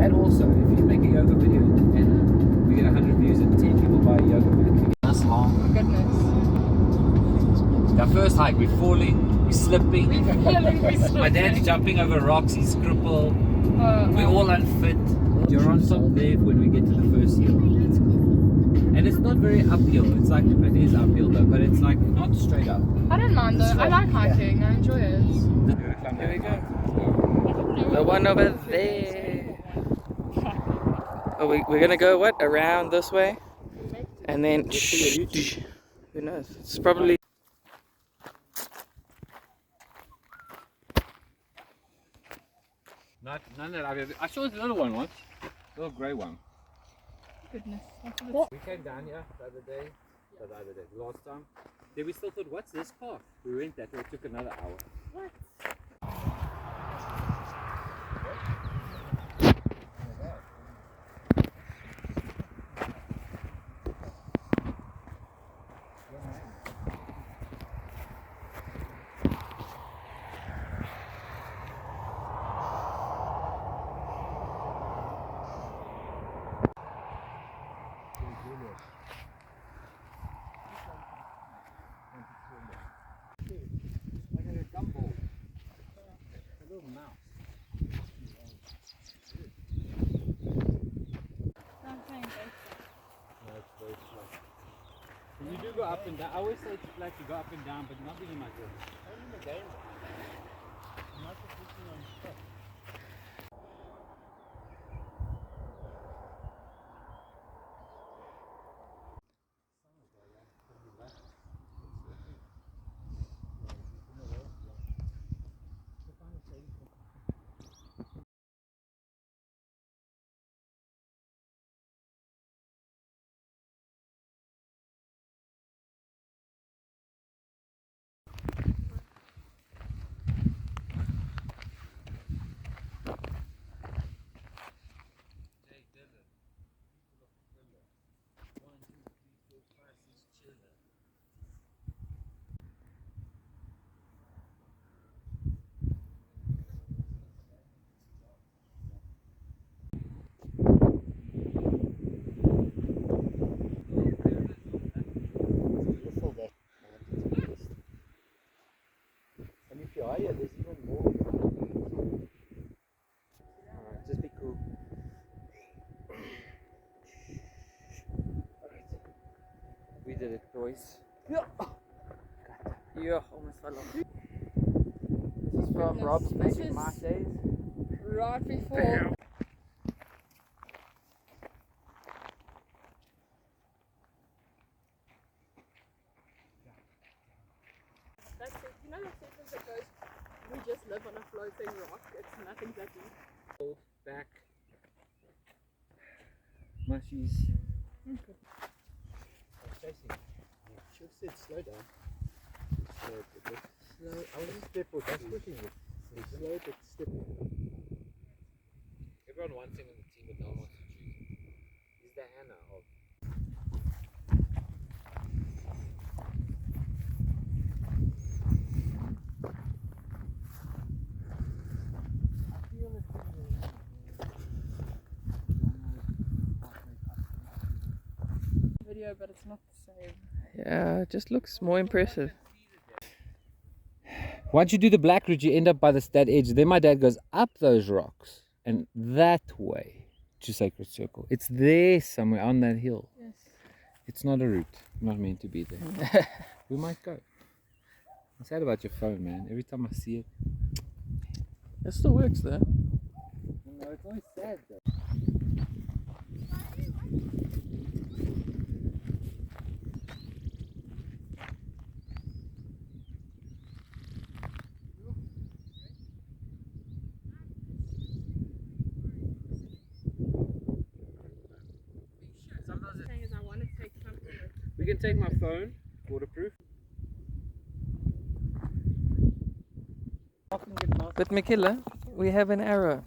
And also, if you make a yoga video and we get 100 views and 10 people buy a yoga mat, we get this long. Oh goodness. Our first hike, we're falling, we're slipping. We're slipping. My dad's jumping over rocks, he's crippled. We're all unfit. You're on top there when we get to the first hill. And it's not very uphill. It's like, it is uphill though, but it's like not straight up. I don't mind though. I like hiking. I enjoy it. Here we go. The one over there. Oh, we're gonna go what? Around this way? And then who knows? It's probably None that I saw this little one once. Little grey one. Goodness. We came down here the last time. Then we still thought, what's this path? We went that way, it took another hour. What? You do go up and down. I always say it's flat, you go up and down, but not really much. Only in the game. Not position on stuff. Yeah, there's even more. Alright, just be cool. Alright. We did it, boys. yeah, almost fell off. This is from Rob's Basic Mark days. Right before. Bam. That's it. You know that sentence that goes, we just live on a floating rock. It's nothing that deep. Back. Mushies. Okay. I'm chasing. She said slow down. Slow, but slow. I wasn't step or just pushing it. So slow but step. Everyone wants him in the team, but no one wants to choose him. He's the Anna of. Video, but it's not the same. Yeah, it just looks more impressive. Once you do the Black Ridge, you end up by that edge. Then my dad goes up those rocks and that way to Sacred Circle. It's there somewhere on that hill. Yes. It's not a route. Not meant to be there. We might go. I'm sad about your phone, man. Every time I see it. It still works though. No, it's always sad though. We can take my phone, waterproof. But Michaela, we have an arrow.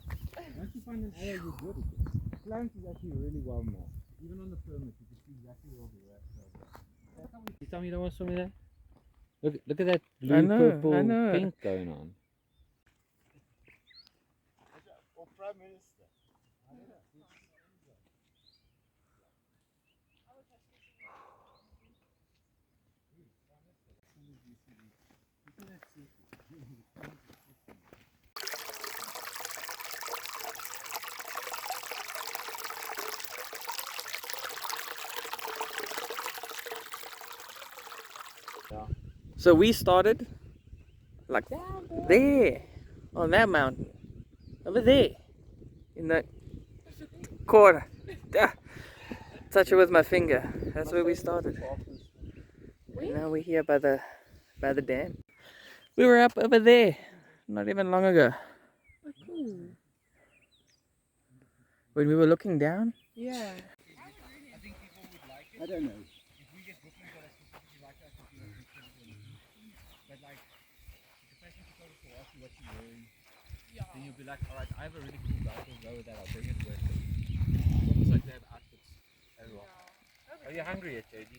Once you find an arrow, you're good at it. Clarence is actually really well marked. Even on the permit, you can see exactly where the rats are. You tell me you don't want to show me that? Look at that blue, purple, pink going on. Or Prime Minister. So we started like there, on that mountain, over there, in that corner. Ah, touch it with my finger. That's where we started. And now we're here by the dam. We were up over there not even long ago. When we were looking down. Yeah. I don't know. If we get bookings that are specifically like that, we'll do but like, the fashion photographer will ask you what you're wearing. Yeah. Then you'll be like, alright, I have a really cool belt, I'll go with that, I'll bring it with me. It's almost like they have outfits as well. Yeah. Are you hungry yet, JD?